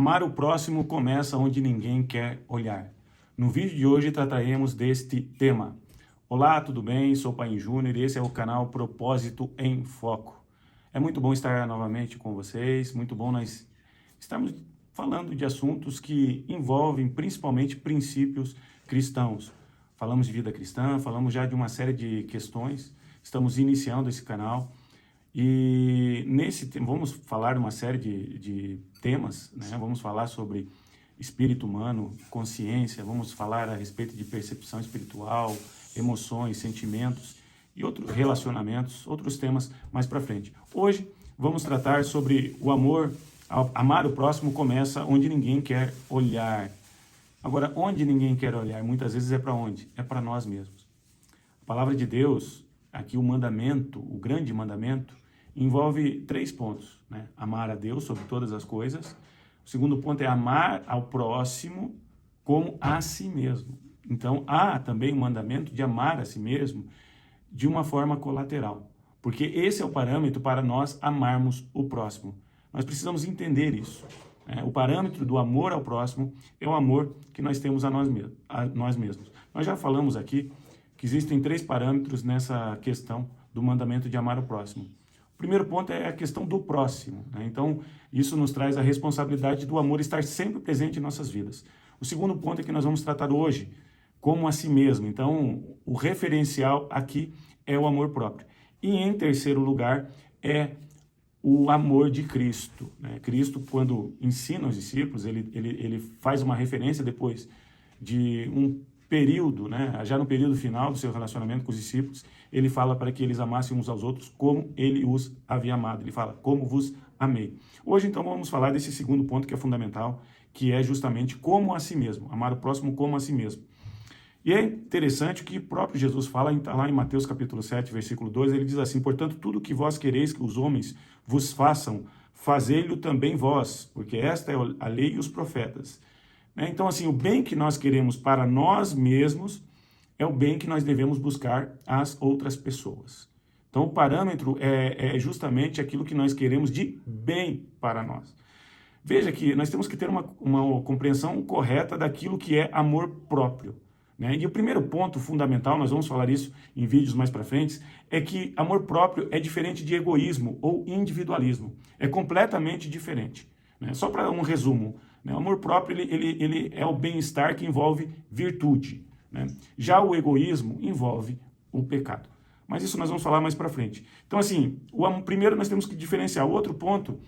Amar o próximo começa onde ninguém quer olhar. No vídeo de hoje trataremos deste tema. Olá, tudo bem? Sou Paim Júnior e esse é o canal Propósito em Foco. É muito bom estar novamente com vocês, muito bom nós estarmos falando de assuntos que envolvem principalmente princípios cristãos. Falamos de vida cristã, falamos já de uma série de questões, estamos iniciando esse canal. E vamos falar de uma série de temas, né? Vamos falar sobre espírito humano, consciência, vamos falar a respeito de percepção espiritual, emoções, sentimentos e outros relacionamentos, outros temas mais para frente. Hoje vamos tratar sobre o amor. Amar o próximo começa onde ninguém quer olhar. Agora, onde ninguém quer olhar, muitas vezes é para onde? É para nós mesmos. A palavra de Deus, aqui o mandamento, o grande mandamento, envolve 3 pontos, né? Amar a Deus sobre todas as coisas. O segundo ponto é amar ao próximo como a si mesmo. Então, há também o mandamento de amar a si mesmo de uma forma colateral, porque esse é o parâmetro para nós amarmos o próximo. Nós precisamos entender isso, né? O parâmetro do amor ao próximo é o amor que nós temos a nós mesmos. Nós já falamos aqui que existem 3 parâmetros nessa questão do mandamento de amar o próximo. O primeiro ponto é a questão do próximo, né? Então, isso nos traz a responsabilidade do amor estar sempre presente em nossas vidas. O segundo ponto é que nós vamos tratar hoje como a si mesmo. Então, o referencial aqui é o amor próprio. E em terceiro lugar é o amor de Cristo, né? Cristo, quando ensina os discípulos, ele faz uma referência depois de um período, né? Já no período final do seu relacionamento com os discípulos, ele fala para que eles amassem uns aos outros como ele os havia amado. Ele fala, como vos amei. Hoje, então, vamos falar desse segundo ponto que é fundamental, que é justamente como a si mesmo, amar o próximo como a si mesmo. E é interessante que o próprio Jesus fala, lá em Mateus capítulo 7, versículo 2, ele diz assim, portanto, tudo que vós quereis que os homens vos façam, fazei-lo também vós, porque esta é a lei e os profetas. Então, assim, o bem que nós queremos para nós mesmos é o bem que nós devemos buscar às outras pessoas. Então, o parâmetro é justamente aquilo que nós queremos de bem para nós. Veja que nós temos que ter uma compreensão correta daquilo que é amor próprio, né? E o primeiro ponto fundamental, nós vamos falar isso em vídeos mais para frente, é que amor próprio é diferente de egoísmo ou individualismo. É completamente diferente, né? Só para um resumo, né? O amor próprio ele é o bem-estar que envolve virtude, né? Já o egoísmo envolve o pecado. Mas isso nós vamos falar mais para frente. Então, assim, primeiro nós temos que diferenciar. O outro ponto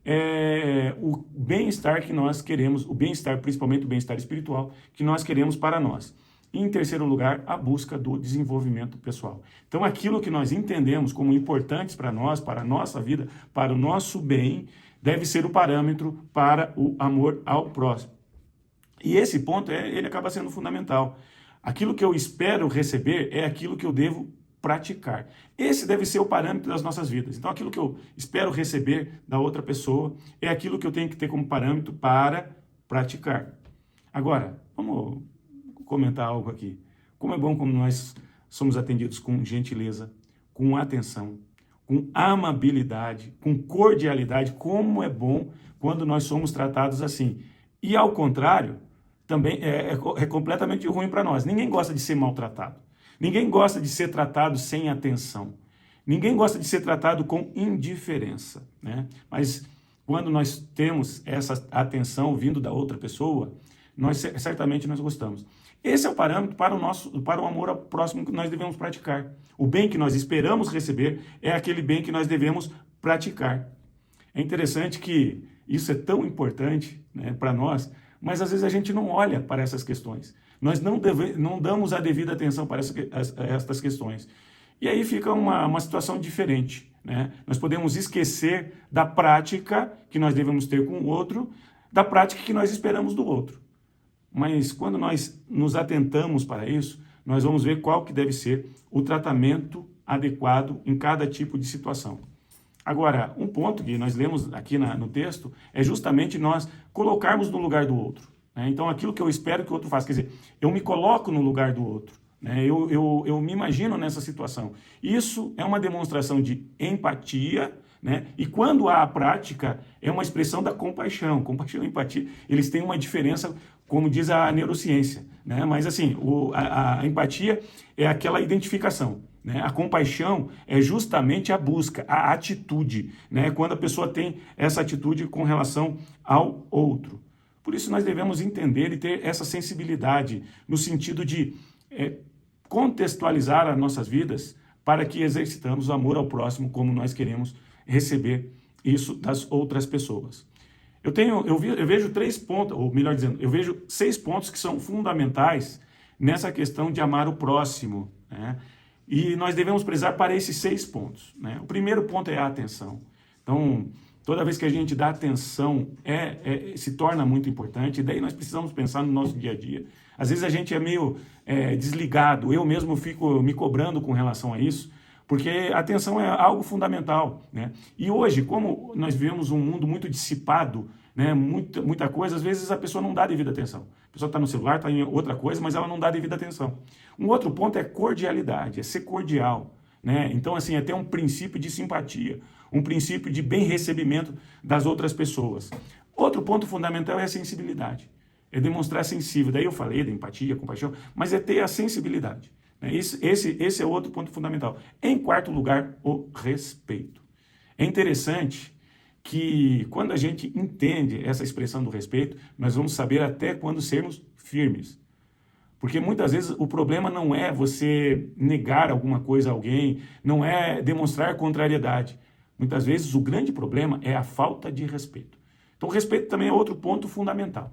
é o bem-estar que nós queremos, o bem-estar, principalmente o bem-estar espiritual, que nós queremos para nós. E, em terceiro lugar, a busca do desenvolvimento pessoal. Então, aquilo que nós entendemos como importantes para nós, para a nossa vida, para o nosso bem, deve ser o parâmetro para o amor ao próximo. E esse ponto, ele acaba sendo fundamental. Aquilo que eu espero receber é aquilo que eu devo praticar. Esse deve ser o parâmetro das nossas vidas. Então, aquilo que eu espero receber da outra pessoa é aquilo que eu tenho que ter como parâmetro para praticar. Agora, vamos comentar algo aqui. Como é bom quando nós somos atendidos com gentileza, com atenção, com amabilidade, com cordialidade. Como é bom quando nós somos tratados assim. E ao contrário, também é completamente ruim para nós. Ninguém gosta de ser maltratado. Ninguém gosta de ser tratado sem atenção. Ninguém gosta de ser tratado com indiferença, né? Mas quando nós temos essa atenção vindo da outra pessoa, certamente nós gostamos. Esse é o parâmetro para o amor ao próximo que nós devemos praticar. O bem que nós esperamos receber é aquele bem que nós devemos praticar. É interessante que isso é tão importante, né, para nós, mas às vezes a gente não olha para essas questões. Nós não damos a devida atenção para essas questões. E aí fica uma situação diferente, né? Nós podemos esquecer da prática que nós devemos ter com o outro, da prática que nós esperamos do outro. Mas quando nós nos atentamos para isso, nós vamos ver qual que deve ser o tratamento adequado em cada tipo de situação. Agora, um ponto que nós lemos aqui no texto é justamente nós colocarmos no lugar do outro, né? Então, aquilo que eu espero que o outro faça, quer dizer, eu me coloco no lugar do outro, né? Eu me imagino nessa situação. Isso é uma demonstração de empatia, né? E quando há a prática, é uma expressão da compaixão. Compaixão e empatia, eles têm uma diferença, como diz a neurociência, né? Mas assim, a empatia é aquela identificação, né? A compaixão é justamente a busca, a atitude, né? Quando a pessoa tem essa atitude com relação ao outro. Por isso nós devemos entender e ter essa sensibilidade no sentido de contextualizar as nossas vidas para que exercitamos o amor ao próximo como nós queremos receber isso das outras pessoas. Eu vejo 3 pontos, ou melhor dizendo, eu vejo 6 pontos que são fundamentais nessa questão de amar o próximo, né? E nós devemos prezar para esses 6 pontos, né? O primeiro ponto é a atenção. Então, toda vez que a gente dá atenção, se torna muito importante, e daí nós precisamos pensar no nosso dia a dia. Às vezes a gente é meio desligado, eu mesmo fico me cobrando com relação a isso, porque a atenção é algo fundamental, né? E hoje, como nós vivemos um mundo muito dissipado, né, muita coisa, às vezes a pessoa não dá devida atenção. A pessoa está no celular, está em outra coisa, mas ela não dá devida atenção. Um outro ponto é cordialidade, é ser cordial, né? Então, assim, é ter um princípio de simpatia, um princípio de bem recebimento das outras pessoas. Outro ponto fundamental é a sensibilidade, é demonstrar sensível. Daí eu falei da empatia, compaixão, mas é ter a sensibilidade. Esse é outro ponto fundamental. Em quarto lugar, o respeito. É interessante que quando a gente entende essa expressão do respeito, nós vamos saber até quando sermos firmes. Porque muitas vezes o problema não é você negar alguma coisa a alguém, não é demonstrar contrariedade. Muitas vezes o grande problema é a falta de respeito. Então o respeito também é outro ponto fundamental.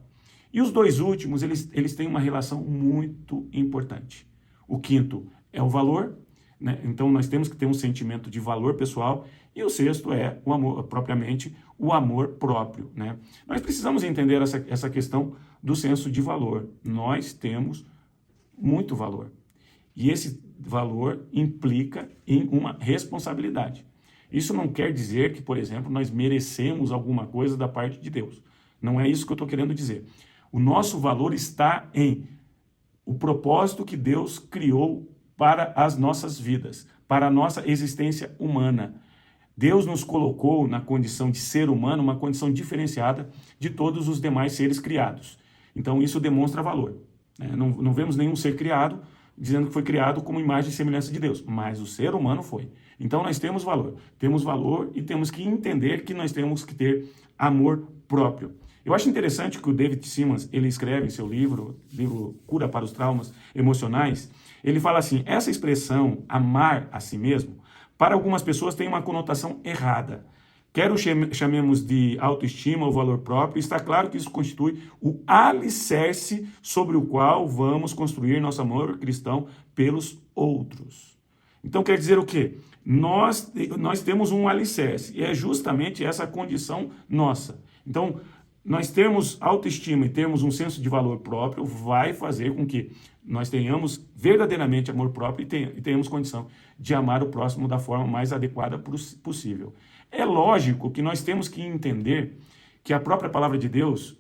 E os 2 últimos, eles têm uma relação muito importante. O quinto é o valor, né? Então nós temos que ter um sentimento de valor pessoal. E o sexto é o amor, propriamente o amor próprio, né? Nós precisamos entender essa questão do senso de valor. Nós temos muito valor. E esse valor implica em uma responsabilidade. Isso não quer dizer que, por exemplo, nós merecemos alguma coisa da parte de Deus. Não é isso que eu estou querendo dizer. O nosso valor está em o propósito que Deus criou para as nossas vidas, para a nossa existência humana. Deus nos colocou na condição de ser humano, uma condição diferenciada de todos os demais seres criados. Então isso demonstra valor, né? Não vemos nenhum ser criado dizendo que foi criado como imagem e semelhança de Deus, mas o ser humano foi. Então nós temos valor e temos que entender que nós temos que ter amor próprio. Eu acho interessante que o David Simmons, ele escreve em seu livro Cura para os Traumas Emocionais, ele fala assim, essa expressão, amar a si mesmo, para algumas pessoas tem uma conotação errada. Quer o chamemos de autoestima ou valor próprio, está claro que isso constitui o alicerce sobre o qual vamos construir nosso amor cristão pelos outros. Então quer dizer o quê? Nós temos um alicerce, e é justamente essa condição nossa. Então, nós termos autoestima e termos um senso de valor próprio vai fazer com que nós tenhamos verdadeiramente amor próprio e tenhamos condição de amar o próximo da forma mais adequada possível. É lógico que nós temos que entender que a própria palavra de Deus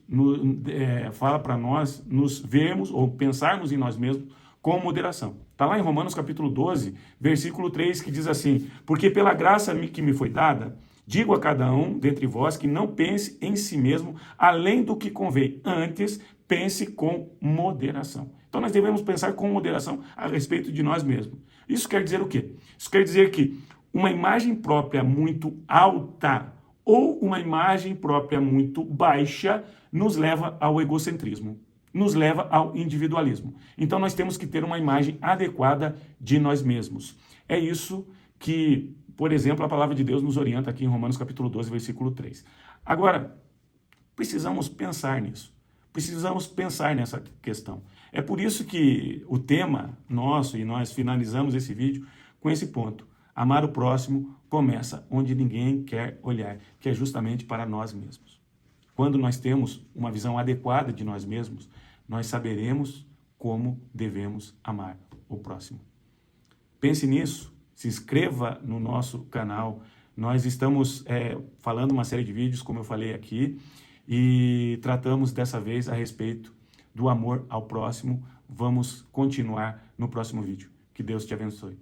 fala para nós nos vermos ou pensarmos em nós mesmos com moderação. Está lá em Romanos capítulo 12, versículo 3, que diz assim, porque pela graça que me foi dada, digo a cada um dentre vós que não pense em si mesmo além do que convém, antes pense com moderação. Então nós devemos pensar com moderação a respeito de nós mesmos. Isso quer dizer o quê? Isso quer dizer que uma imagem própria muito alta ou uma imagem própria muito baixa nos leva ao egocentrismo, nos leva ao individualismo. Então nós temos que ter uma imagem adequada de nós mesmos. É isso que, por exemplo, a palavra de Deus nos orienta aqui em Romanos capítulo 12, versículo 3. Agora, precisamos pensar nisso. Precisamos pensar nessa questão. É por isso que o tema nosso, e nós finalizamos esse vídeo com esse ponto. Amar o próximo começa onde ninguém quer olhar, que é justamente para nós mesmos. Quando nós temos uma visão adequada de nós mesmos, nós saberemos como devemos amar o próximo. Pense nisso, se inscreva no nosso canal. Nós estamos falando uma série de vídeos, como eu falei aqui, e tratamos dessa vez a respeito do amor ao próximo. Vamos continuar no próximo vídeo. Que Deus te abençoe.